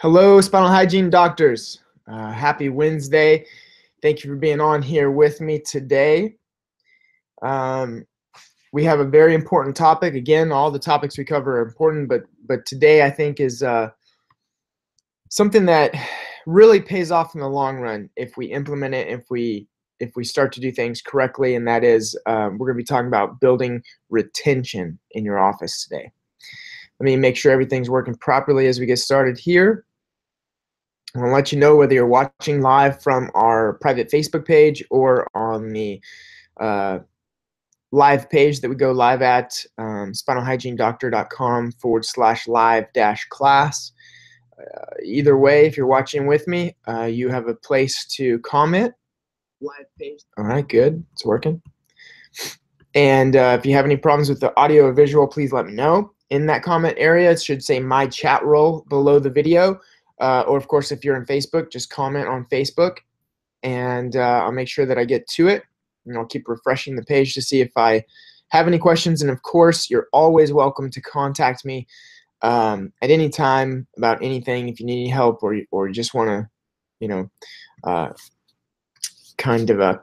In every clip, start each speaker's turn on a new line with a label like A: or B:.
A: Hello, Spinal Hygiene doctors. Happy Wednesday. Thank you for being on here with me today. We have a very important topic. Again, all the topics we cover are important, but today I think is something that really pays off in the long run if we implement it, if we start to do things correctly, and that is we're going to be talking about building retention in your office today. Let me make sure everything's working properly as we get started here. I want to let you know whether you're watching live from our private Facebook page or on the live page that we go live at, spinalhygienedoctor.com/live-class. Either way, if you're watching with me, you have a place to comment. Live page. All right, good. It's working. And if you have any problems with the audio or visual, please let me know. In that comment area, it should say my chat role below the video. Or, of course, if you're on Facebook, just comment on Facebook, and I'll make sure that I get to it. And I'll keep refreshing the page to see if I have any questions. And, of course, you're always welcome to contact me at any time about anything. If you need any help or you just want to, kind of a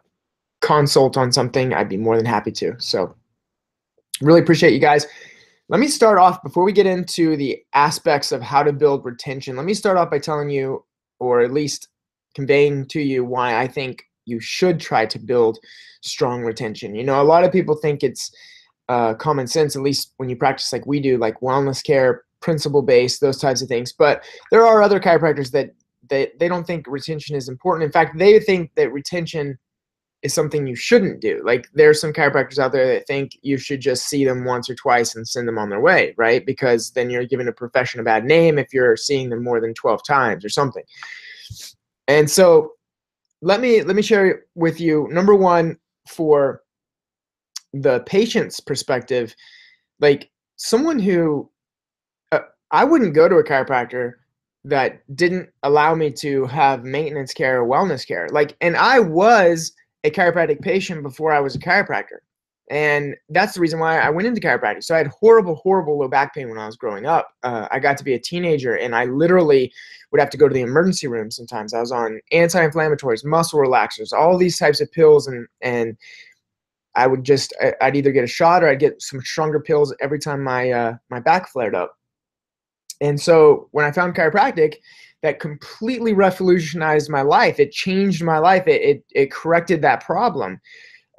A: consult on something, I'd be more than happy to. So really appreciate you guys. Let me start off, before we get into the aspects of how to build retention, let me start off by telling you, or at least conveying to you, why I think you should try to build strong retention. A lot of people think it's common sense, at least when you practice like we do, like wellness care, principle-based, those types of things. But there are other chiropractors that they don't think retention is important. In fact, they think that retention is something you shouldn't do. Like, there's some chiropractors out there that think you should just see them once or twice and send them on their way, right? Because then you're giving a profession a bad name if you're seeing them more than 12 times or something. And so let me share with you, number one, for the patient's perspective, like someone who I wouldn't go to a chiropractor that didn't allow me to have maintenance care or wellness care. And I was a chiropractic patient before I was a chiropractor. And that's the reason why I went into chiropractic. So I had horrible, horrible low back pain when I was growing up. I got to be a teenager, and I literally would have to go to the emergency room sometimes. I was on anti-inflammatories, muscle relaxers, all these types of pills, and I'd either get a shot or I'd get some stronger pills every time my back flared up. And so when I found chiropractic, that completely revolutionized my life. It changed my life. It corrected that problem.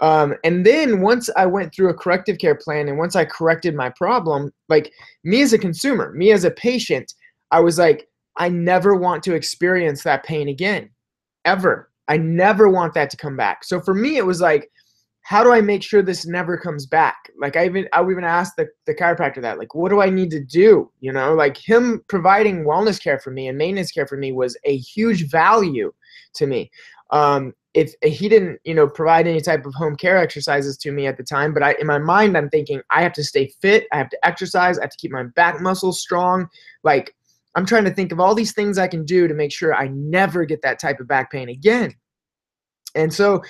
A: And then once I went through a corrective care plan, and once I corrected my problem, like, me as a consumer, me as a patient, I was like, I never want to experience that pain again, ever. I never want that to come back. So for me, it was like, how do I make sure this never comes back? Like, I even asked the chiropractor that, like, what do I need to do? Like, him providing wellness care for me and maintenance care for me was a huge value to me. If he didn't, provide any type of home care exercises to me at the time, but in my mind, I'm thinking, I have to stay fit, I have to exercise, I have to keep my back muscles strong. Like, I'm trying to think of all these things I can do to make sure I never get that type of back pain again. And so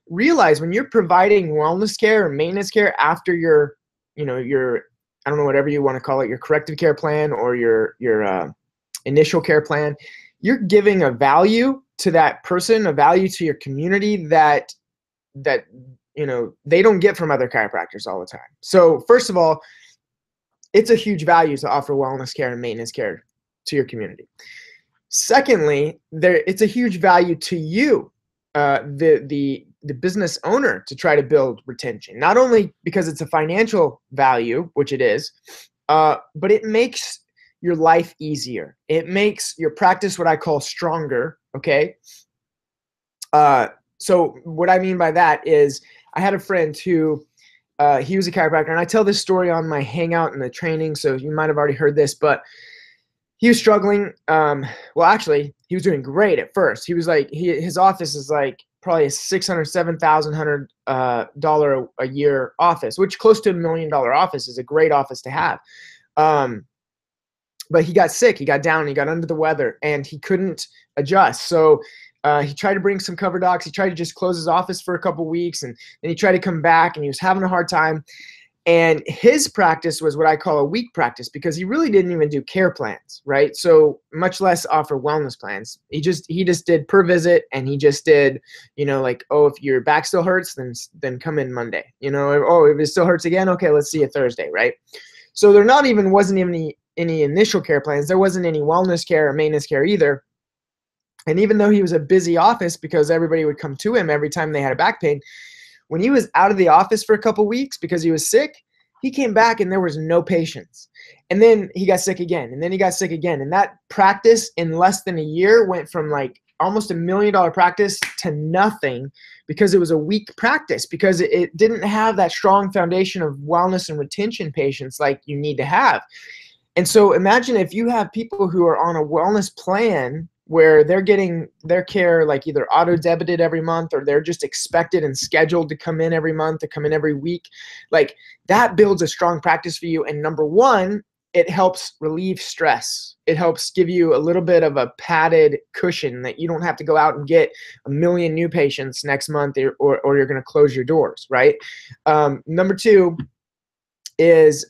A: realize, when you're providing wellness care or maintenance care after your I don't know, whatever you want to call it, your corrective care plan or your initial care plan, you're giving a value to that person, a value to your community that they don't get from other chiropractors all the time. So first of all, it's a huge value to offer wellness care and maintenance care to your community. Secondly, it's a huge value to you, the business owner, to try to build retention. Not only because it's a financial value, which it is, but it makes your life easier. It makes your practice what I call stronger, okay? So what I mean by that is, I had a friend who, he was a chiropractor, and I tell this story on my hangout in the training, so you might have already heard this, but he was struggling. Well, actually, he was doing great at first. He was like, his office is like probably a $600,000, $700 a year office, which close to $1 million office is a great office to have. But he got sick, he got down, he got under the weather, and he couldn't adjust. So he tried to bring some cover docs. He tried to just close his office for a couple weeks, and then he tried to come back, and he was having a hard time. And his practice was what I call a weak practice, because he really didn't even do care plans, right? So much less offer wellness plans. He just did per visit, and he just did, like, oh, if your back still hurts, then come in Monday. Oh, if it still hurts again, okay, let's see you Thursday, right? So there wasn't even any initial care plans. There wasn't any wellness care or maintenance care either. And even though he was a busy office, because everybody would come to him every time they had a back pain, when he was out of the office for a couple weeks because he was sick, he came back and there was no patients. And then he got sick again, and then he got sick again. And that practice in less than a year went from like almost $1 million practice to nothing, because it was a weak practice, because it didn't have that strong foundation of wellness and retention patients like you need to have. And so imagine if you have people who are on a wellness plan where they're getting their care like either auto-debited every month, or they're just expected and scheduled to come in every month, to come in every week. Like, that builds a strong practice for you. And number one, it helps relieve stress. It helps give you a little bit of a padded cushion that you don't have to go out and get 1 million new patients next month, or you're going to close your doors, right? Number two is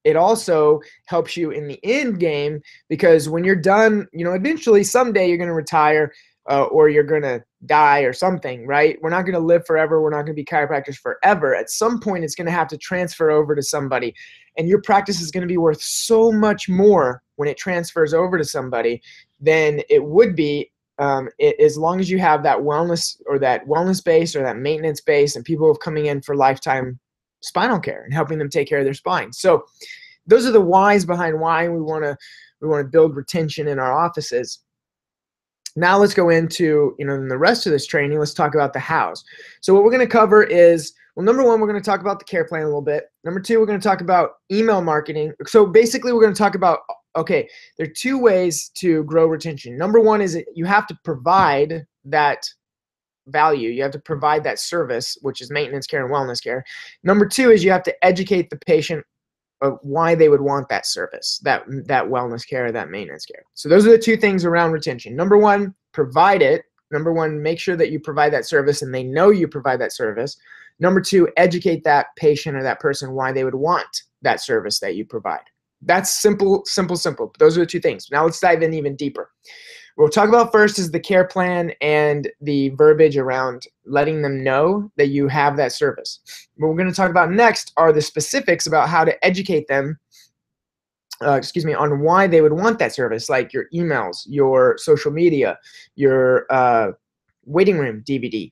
A: it also helps you in the end game, because when you're done, eventually someday you're going to retire, or you're going to die or something, right? We're not going to live forever. We're not going to be chiropractors forever. At some point, it's going to have to transfer over to somebody, and your practice is going to be worth so much more when it transfers over to somebody than it would be as long as you have that wellness, or that wellness base, or that maintenance base, and people coming in for lifetime spinal care and helping them take care of their spine. So those are the whys behind why we want to build retention in our offices. Now let's go into, in the rest of this training, let's talk about the hows. So what we're going to cover is, well, number one, we're going to talk about the care plan a little bit. Number two, we're going to talk about email marketing. So basically we're going to talk about, okay, there are two ways to grow retention. Number one is you have to provide that value. You have to provide that service, which is maintenance care and wellness care. Number two is you have to educate the patient of why they would want that service, that wellness care, that maintenance care. So those are the two things around retention. Number one, provide it. Number one, make sure that you provide that service and they know you provide that service. Number two, educate that patient or that person why they would want that service that you provide. That's simple, simple, simple. Those are the two things. Now let's dive in even deeper. What we'll talk about first is the care plan and the verbiage around letting them know that you have that service. What we're going to talk about next are the specifics about how to educate them, on why they would want that service, like your emails, your social media, your waiting room DVD,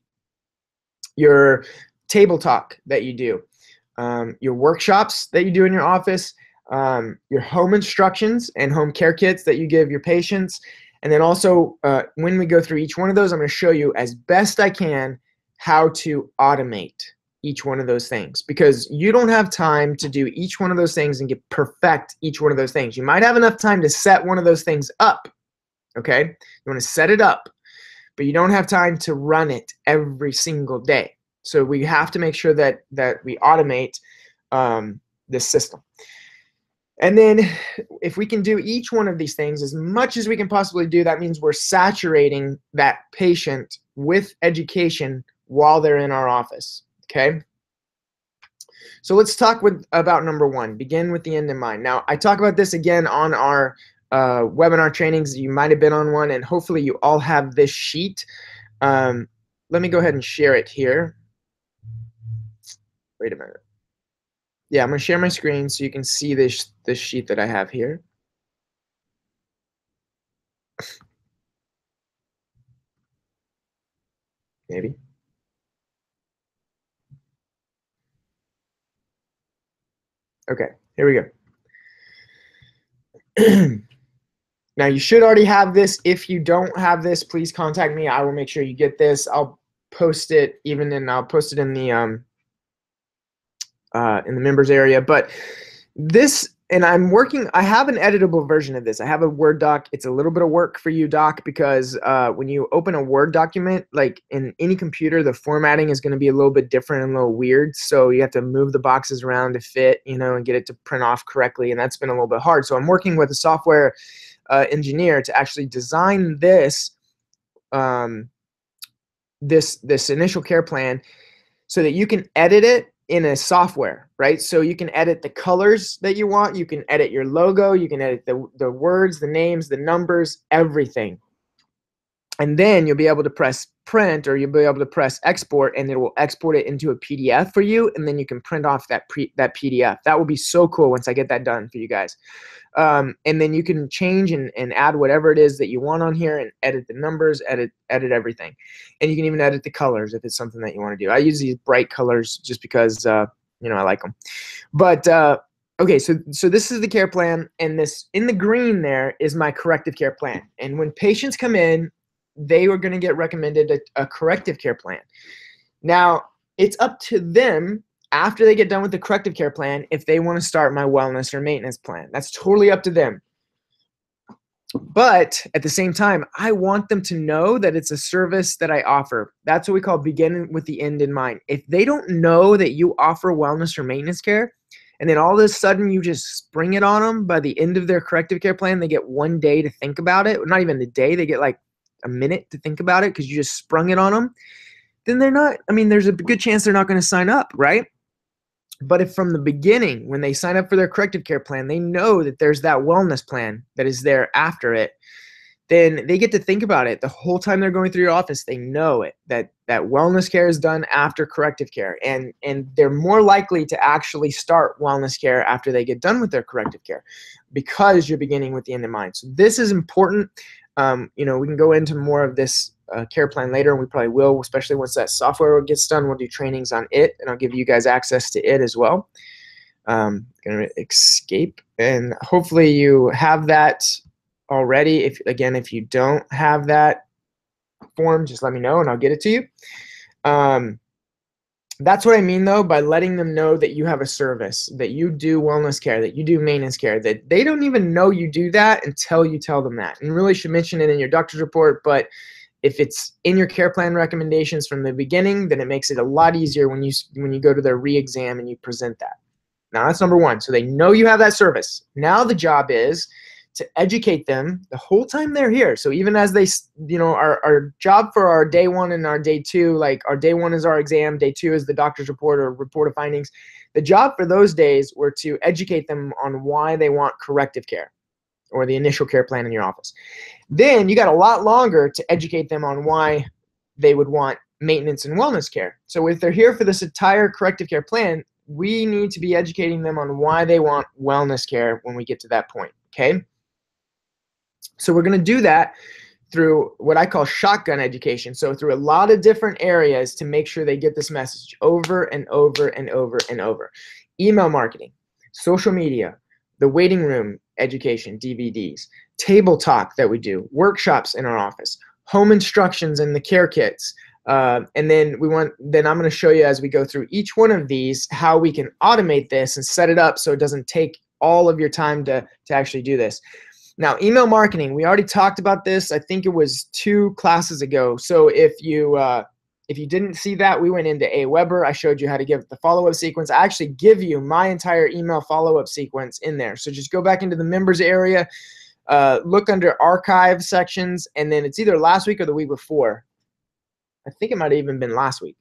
A: your table talk that you do, your workshops that you do in your office, your home instructions and home care kits that you give your patients. And then also, when we go through each one of those, I'm going to show you as best I can how to automate each one of those things, because you don't have time to do each one of those things and perfect each one of those things. You might have enough time to set one of those things up, okay? You want to set it up, but you don't have time to run it every single day. So we have to make sure that we automate this system. And then if we can do each one of these things as much as we can possibly do, that means we're saturating that patient with education while they're in our office, okay? So let's talk about number one, begin with the end in mind. Now, I talk about this again on our webinar trainings. You might have been on one, and hopefully you all have this sheet. Let me go ahead and share it here. Wait a minute. Yeah, I'm going to share my screen so you can see this sheet that I have here. Maybe. Okay, here we go. Now, you should already have this. If you don't have this, please contact me. I will make sure you get this. I'll post it I'll post it in the members area. But this, and I have an editable version of this. I have a Word doc. It's a little bit of work for you, Doc, because when you open a Word document, like in any computer, the formatting is going to be a little bit different and a little weird. So you have to move the boxes around to fit, and get it to print off correctly. And that's been a little bit hard. So I'm working with a software engineer to actually design this this initial care plan so that you can edit it in a software. right? So you can edit the colors that you want. You can edit your logo. You can edit the words, the names, the numbers, everything. And then you'll be able to press print, or you'll be able to press export, and it will export it into a PDF for you. And then you can print off that PDF. That will be so cool once I get that done for you guys. And then you can change and add whatever it is that you want on here, and edit the numbers, edit everything. And you can even edit the colors if it's something that you want to do. I use these bright colors just because, you know, I like them. But okay, so this is the care plan, and this in the green there is my corrective care plan. And when patients come in, they are going to get recommended a corrective care plan. Now, it's up to them after they get done with the corrective care plan if they want to start my wellness or maintenance plan. That's totally up to them. But at the same time, I want them to know that it's a service that I offer. That's what we call beginning with the end in mind. If they don't know that you offer wellness or maintenance care, and then all of a sudden you just spring it on them by the end of their corrective care plan, they get 1 day to think about it. Not even a day, they get like a minute to think about it because you just sprung it on them. Then they're not, I mean, there's a good chance they're not going to sign up, right? But if from the beginning, when they sign up for their corrective care plan, they know that there's that wellness plan that is there after it, then they get to think about it the whole time they're going through your office. They know it, that wellness care is done after corrective care, and they're more likely to actually start wellness care after they get done with their corrective care because you're beginning with the end in mind. So this is important. You know, we can go into more of this care plan later, and we probably will, especially once that software gets done. We'll do trainings on it, and I'll give you guys access to it as well. Gonna escape, and hopefully you have that already. If you don't have that form, just let me know and I'll get it to you. That's what I mean though, by letting them know that you have a service, that you do wellness care, that you do maintenance care, that they don't even know you do that until you tell them that. And really should mention it in your doctor's report, but if it's in your care plan recommendations from the beginning, then it makes it a lot easier when you go to their re-exam and you present that. Now that's number one. So they know you have that service. Now the job is to educate them the whole time they're here. So even as they, you know, our job for our day one and our day two, like our day one is our exam, day two is the doctor's report or report of findings. The job for those days were to educate them on why they want corrective care or the initial care plan in your office. Then you got a lot longer to educate them on why they would want maintenance and wellness care. So if they're here for this entire corrective care plan, we need to be educating them on why they want wellness care when we get to that point, okay? So we're going to do that through what I call shotgun education. So through a lot of different areas to make sure they get this message over and over and over and over. Email marketing, social media, the waiting room education, DVDs, table talk that we do, workshops in our office, home instructions and the care kits. And then I'm going to show you as we go through each one of these how we can automate this and set it up so it doesn't take all of your time to actually do this. Now, email marketing, we already talked about this. I think it was 2 classes ago. So if you didn't see that, we went into Aweber. I showed you how to give the follow-up sequence. I actually give you my entire email follow-up sequence in there. So just go back into the members area, look under archive sections, and then it's either last week or the week before. I think it might have even been last week.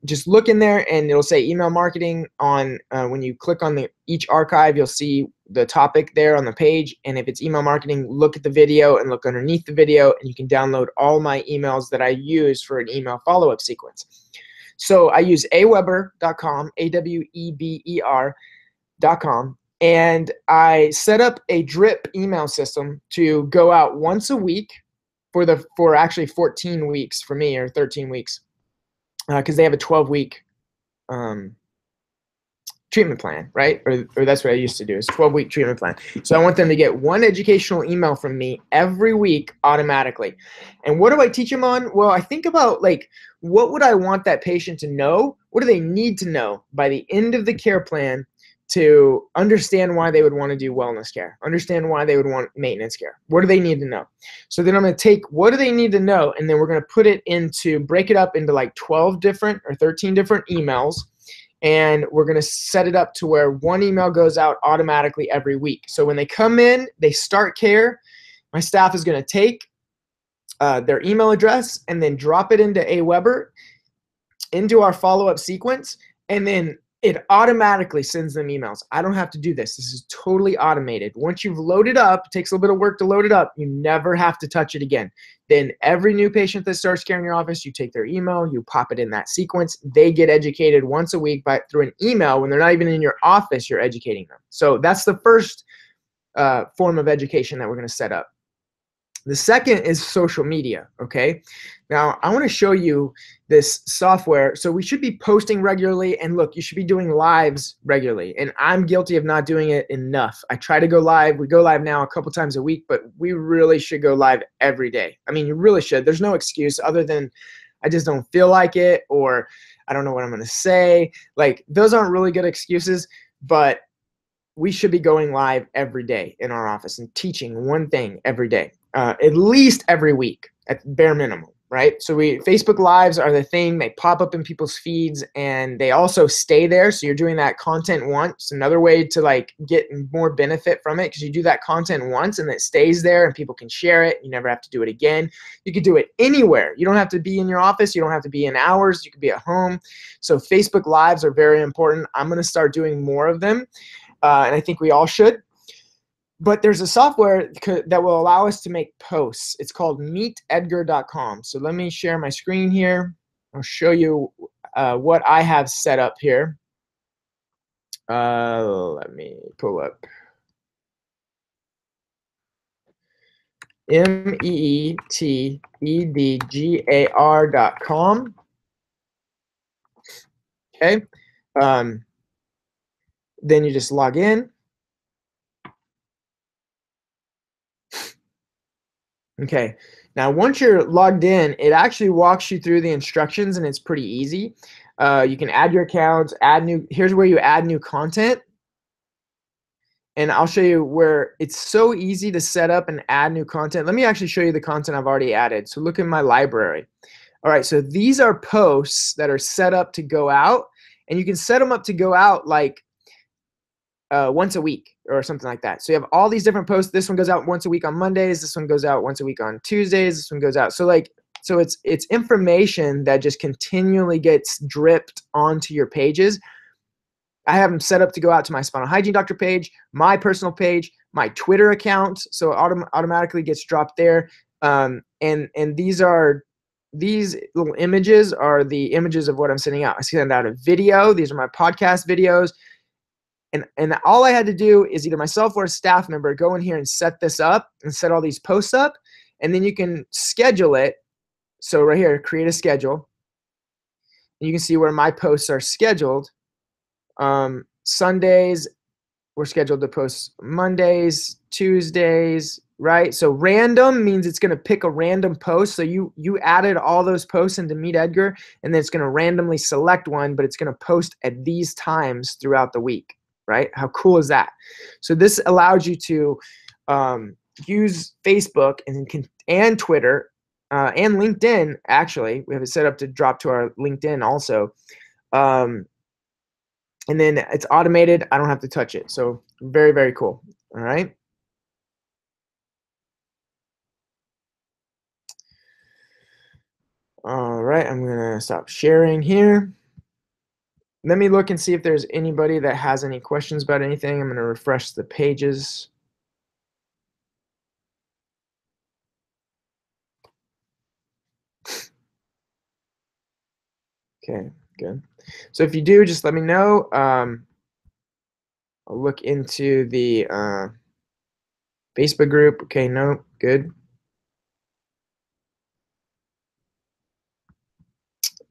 A: Just look in there and it'll say email marketing on, when you click on each archive, you'll see the topic there on the page. And if it's email marketing, look at the video and look underneath the video, and you can download all my emails that I use for an email follow-up sequence. So I use aweber.com, AWEBER.com, and I set up a drip email system to go out once a week for actually 14 weeks for me, or 13 weeks, because they have a 12-week treatment plan, right? Or that's what I used to do, is 12-week treatment plan. So I want them to get 1 educational email from me every week automatically. And what do I teach them on? Well, I think about, like, what would I want that patient to know? What do they need to know by the end of the care plan to understand why they would want to do wellness care, understand why they would want maintenance care? What do they need to know? So then I'm going to take what do they need to know, and then we're going to break it up into like 12 different or 13 different emails, and we're going to set it up to where 1 email goes out automatically every week. So when they come in, they start care, my staff is going to take their email address and then drop it into Aweber, into our follow-up sequence, and then It automatically sends them emails. I don't have to do this. This is totally automated. Once you've loaded up, it takes a little bit of work to load it up. You never have to touch it again. Then every new patient that starts care in your office, you take their email, you pop it in that sequence. They get educated once a week through an email. When they're not even in your office, you're educating them. So that's the first form of education that we're going to set up. The second is social media, okay? Now, I want to show you this software. So we should be posting regularly, and look, you should be doing lives regularly, and I'm guilty of not doing it enough. I try to go live. We go live now a couple times a week, but we really should go live every day. I mean, you really should. There's no excuse other than I just don't feel like it, or I don't know what I'm going to say. Like, those aren't really good excuses, but we should be going live every day in our office and teaching one thing every day. At least every week at bare minimum, right? So Facebook Lives are the thing. They pop up in people's feeds and they also stay there. So you're doing that content once. Another way to like get more benefit from it, because you do that content once and it stays there and people can share it. You never have to do it again. You could do it anywhere. You don't have to be in your office. You don't have to be in hours. You could be at home. So Facebook Lives are very important. I'm going to start doing more of them. And I think we all should. But there's a software that will allow us to make posts. It's called meetedgar.com. So let me share my screen here. I'll show you what I have set up here. Let me pull up meetedgar.com. Okay. Then you just log in. Okay, now once you're logged in, it actually walks you through the instructions and it's pretty easy. You can add your accounts, here's where you add new content. And I'll show you where it's so easy to set up and add new content. Let me actually show you the content I've already added. So look in my library. All right, so these are posts that are set up to go out, and you can set them up to go out like once a week or something like that. So you have all these different posts. This one goes out once a week on Mondays. This one goes out once a week on Tuesdays. This one goes out. So it's information that just continually gets dripped onto your pages. I have them set up to go out to my Spinal Hygiene Doctor page, my personal page, my Twitter account. So it automatically gets dropped there. And these little images are the images of what I'm sending out. I send out a video. These are my podcast videos. And all I had to do is either myself or a staff member go in here and set this up and set all these posts up. And then you can schedule it. So right here, create a schedule. And you can see where my posts are scheduled. Sundays, we're scheduled to post Mondays, Tuesdays, right? So random means it's going to pick a random post. So you added all those posts into Meet Edgar, and then it's going to randomly select one, but it's going to post at these times throughout the week. Right? How cool is that? So this allows you to use Facebook and Twitter and LinkedIn. Actually, we have it set up to drop to our LinkedIn also. And then it's automated. I don't have to touch it. So very, very cool. All right. All right. I'm going to stop sharing here. Let me look and see if there's anybody that has any questions about anything. I'm going to refresh the pages. Okay, good. So if you do, just let me know. I'll look into the Facebook group. Okay, no, good.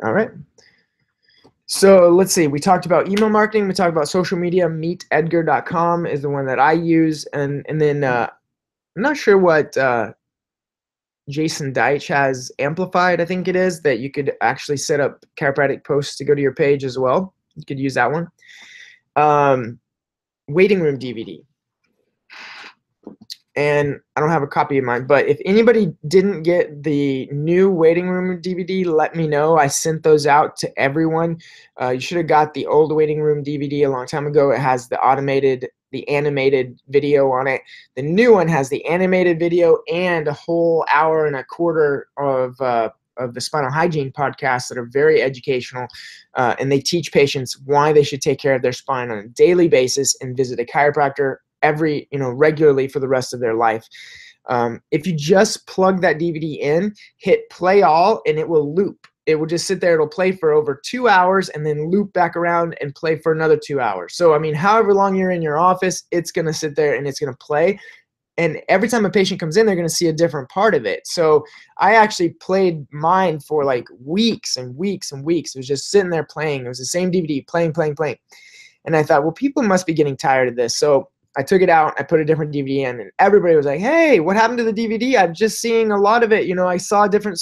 A: All right. So let's see, we talked about email marketing, we talked about social media. Meetedgar.com is the one that I use. And then I'm not sure what Jason Deitch has Amplified, I think it is, that you could actually set up chiropractic posts to go to your page as well. You could use that one. Waiting room DVD. And I don't have a copy of mine, but if anybody didn't get the new waiting room DVD, let me know. I sent those out to everyone. You should have got the old waiting room DVD a long time ago. It has the animated video on it. The new one has the animated video and a whole hour and a quarter of of the Spinal Hygiene podcast that are very educational, and they teach patients why they should take care of their spine on a daily basis and visit a chiropractor regularly for the rest of their life. If you just plug that DVD in, hit play all, and it will loop. It will just sit there. It'll play for over 2 hours and then loop back around and play for another 2 hours. So, I mean, however long you're in your office, it's going to sit there and it's going to play. And every time a patient comes in, they're going to see a different part of it. So I actually played mine for like weeks and weeks and weeks. It was just sitting there playing. It was the same DVD, playing. And I thought, well, people must be getting tired of this. So I took it out, I put a different DVD in, and everybody was like, hey, what happened to the DVD? I'm just seeing a lot of it. I saw a different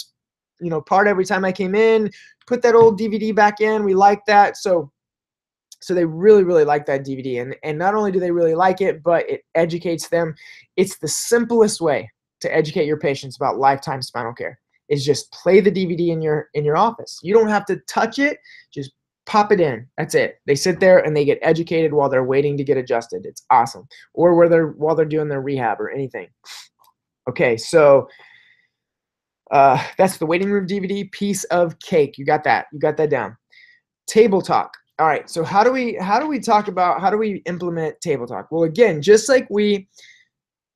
A: part every time I came in, put that old DVD back in. We like that. So they really, really like that DVD. And not only do they really like it, but it educates them. It's the simplest way to educate your patients about lifetime spinal care is just play the DVD in your office. You don't have to touch it. Just pop it in. That's it. They sit there and they get educated while they're waiting to get adjusted. It's awesome. Or while they're doing their rehab or anything. Okay, so that's the waiting room DVD, piece of cake. You got that. You got that down. Table talk. All right. So how do we implement table talk? Well, again, just like we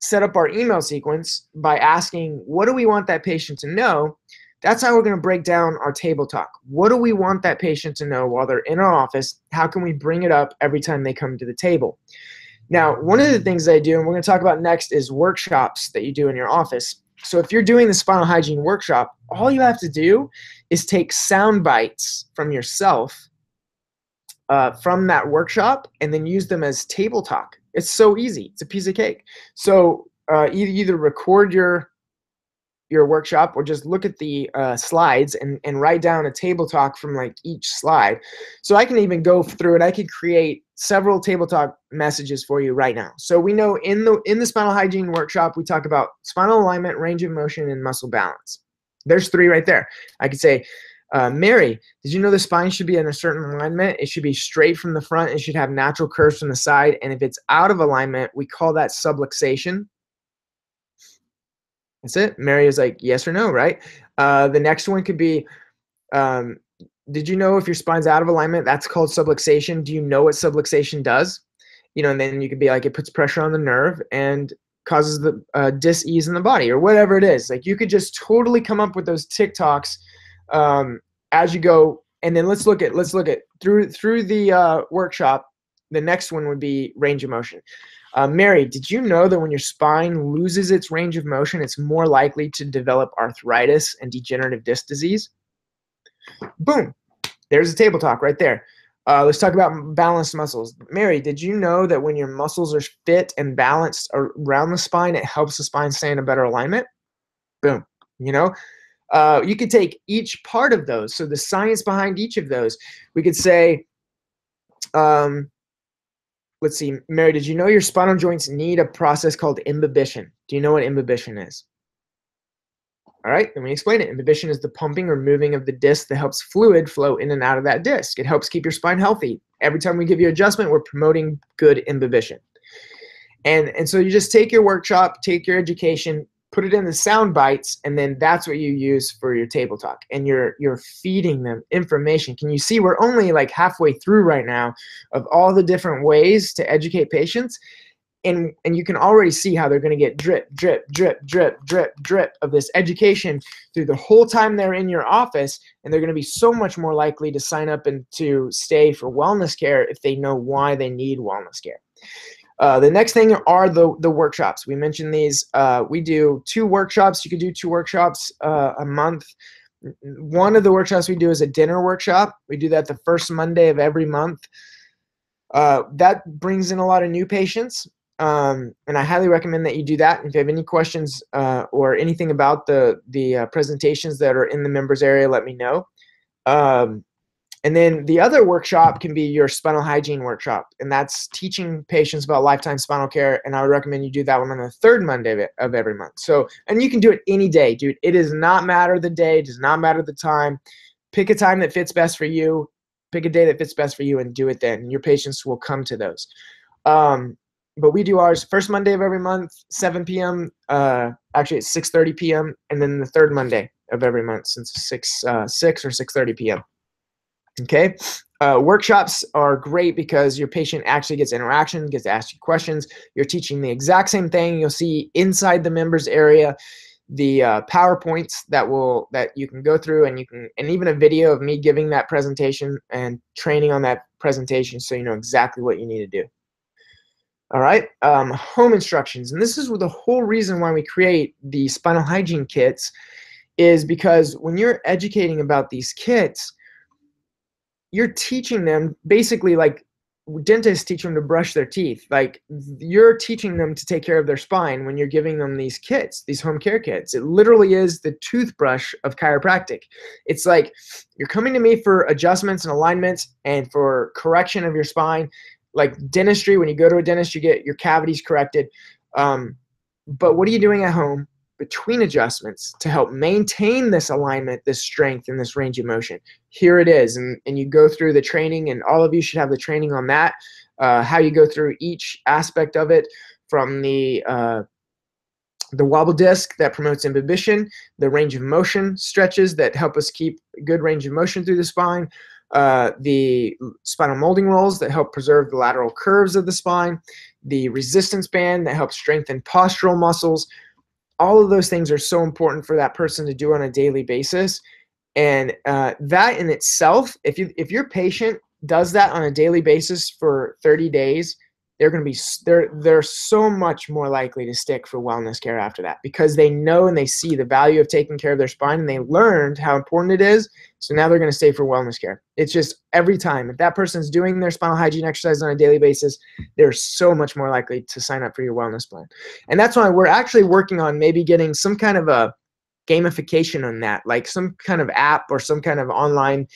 A: set up our email sequence by asking, what do we want that patient to know? That's how we're going to break down our table talk. What do we want that patient to know while they're in our office? How can we bring it up every time they come to the table? Now, one of the things I do, and we're going to talk about next, is workshops that you do in your office. So if you're doing the spinal hygiene workshop, all you have to do is take sound bites from yourself from that workshop and then use them as table talk. It's so easy. It's a piece of cake. So either record your workshop or just look at the slides and write down a table talk from like each slide. So I can even go through it. I could create several table talk messages for you right now. So we know in the spinal hygiene workshop, we talk about spinal alignment, range of motion, and muscle balance. There's 3 right there. I could say, Mary, did you know the spine should be in a certain alignment? It should be straight from the front. It should have natural curves from the side. And if it's out of alignment, we call that subluxation. That's it. Mary is like, yes or no, right? The next one could be, did you know if your spine's out of alignment, that's called subluxation? Do you know what subluxation does? And then you could be like, it puts pressure on the nerve and causes the dis-ease in the body or whatever it is. Like you could just totally come up with those TikToks as you go. And then let's look at through the workshop. The next one would be range of motion. Mary, did you know that when your spine loses its range of motion, it's more likely to develop arthritis and degenerative disc disease? Boom. There's a table talk right there. Let's talk about balanced muscles. Mary, did you know that when your muscles are fit and balanced around the spine, it helps the spine stay in a better alignment? Boom. You could take each part of those. So the science behind each of those, we could say, let's see, Mary, did you know your spinal joints need a process called imbibition? Do you know what imbibition is? All right, let me explain it. Imbibition is the pumping or moving of the disc that helps fluid flow in and out of that disc. It helps keep your spine healthy. Every time we give you adjustment, we're promoting good imbibition. And so you just take your workshop, take your education, put it in the sound bites, and then that's what you use for your table talk. And you're feeding them information. Can you see we're only like halfway through right now of all the different ways to educate patients? And you can already see how they're going to get drip, drip, drip, drip, drip, drip of this education through the whole time they're in your office. And they're going to be so much more likely to sign up and to stay for wellness care if they know why they need wellness care. The next thing are the workshops. We mentioned these. We do 2 workshops. You could do 2 workshops a month. One of the workshops we do is a dinner workshop. We do that the first Monday of every month. That brings in a lot of new patients. And I highly recommend that you do that. If you have any questions or anything about the presentations that are in the members area, let me know. And then the other workshop can be your spinal hygiene workshop, and that's teaching patients about lifetime spinal care. And I would recommend you do that one on the 3rd Monday of every month. So, and you can do it any day, dude. It does not matter the day, it does not matter the time. Pick a time that fits best for you. Pick a day that fits best for you and do it then. And your patients will come to those. But we do ours first Monday of every month, 7 p.m. Actually, it's 6:30 p.m. and then the 3rd Monday. of every month since 6 or 6:30 p.m. Okay. Workshops are great because your patient actually gets interaction, gets to ask you questions. You're teaching the exact same thing. You'll see inside the members area the PowerPoints that you can go through, and even a video of me giving that presentation and training on that presentation, so you know exactly what you need to do. All right, home instructions, and this is the whole reason why we create the spinal hygiene kits, is because when you're educating about these kits, you're teaching them basically like dentists teach them to brush their teeth. Like, you're teaching them to take care of their spine when you're giving them these kits, these home care kits. It literally is the toothbrush of chiropractic. It's like you're coming to me for adjustments and alignments and for correction of your spine. Like dentistry, when you go to a dentist, you get your cavities corrected. But what are you doing at home between adjustments to help maintain this alignment, this strength, and this range of motion? Here it is. And you go through the training, and all of you should have the training on that, how you go through each aspect of it, from the wobble disc that promotes imbibition, the range of motion stretches that help us keep good range of motion through the spine, the spinal molding rolls that help preserve the lateral curves of the spine, the resistance band that helps strengthen postural muscles. All of those things are so important for that person to do on a daily basis. And that in itself, if your patient does that on a daily basis for 30 days, they're so much more likely to stick for wellness care after that, because they know and they see the value of taking care of their spine, and they learned how important it is. So now they're going to stay for wellness care. It's just every time, if that person's doing their spinal hygiene exercise on a daily basis, they're so much more likely to sign up for your wellness plan. And that's why we're actually working on maybe getting some kind of a gamification on that, like some kind of app or some kind of online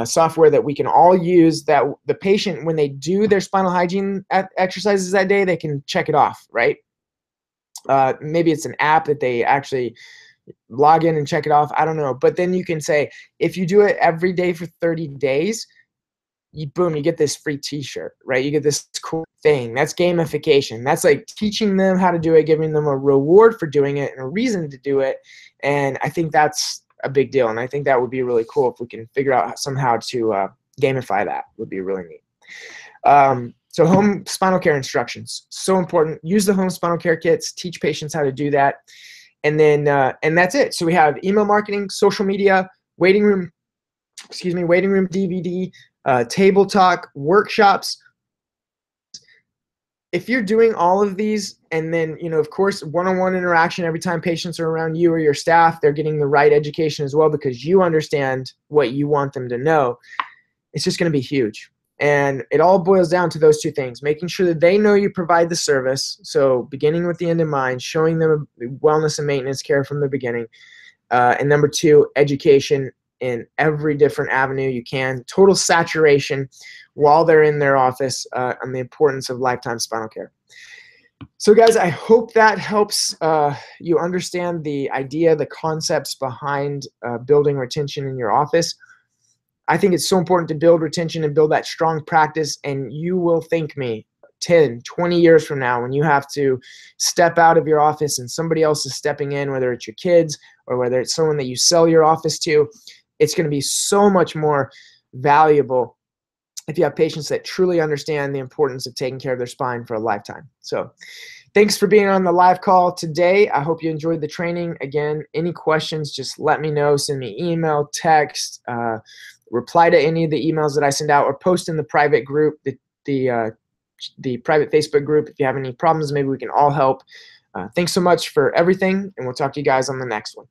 A: software that we can all use, that the patient, when they do their spinal hygiene exercises that day, they can check it off, right? Maybe it's an app that they actually log in and check it off. I don't know. But then you can say, if you do it every day for 30 days, boom, you get this free t-shirt, right? You get this cool thing. That's gamification. That's like teaching them how to do it, giving them a reward for doing it and a reason to do it. And I think that's a big deal. And I think that would be really cool if we can figure out somehow to gamify that. Would be really neat. So home spinal care instructions, so important. Use the home spinal care kits, teach patients how to do that. And then, and that's it. So we have email marketing, social media, waiting room DVD, table talk, workshops. If you're doing all of these, and then, you know, of course, one-on-one interaction every time patients are around you or your staff, they're getting the right education as well, because you understand what you want them to know. It's just going to be huge. And it all boils down to those two things: making sure that they know you provide the service, so beginning with the end in mind, showing them wellness and maintenance care from the beginning. And number two, education in every different avenue you can, total saturation while they're in their office on the importance of lifetime spinal care. So guys, I hope that helps you understand the idea, the concepts behind building retention in your office. I think it's so important to build retention and build that strong practice, and you will thank me 10, 20 years from now when you have to step out of your office and somebody else is stepping in, whether it's your kids or whether it's someone that you sell your office to. It's going to be so much more valuable if you have patients that truly understand the importance of taking care of their spine for a lifetime. So thanks for being on the live call today. I hope you enjoyed the training. Again, any questions, just let me know. Send me email, text, reply to any of the emails that I send out, or post in the private group, the private Facebook group. If you have any problems, maybe we can all help. Thanks so much for everything, and we'll talk to you guys on the next one.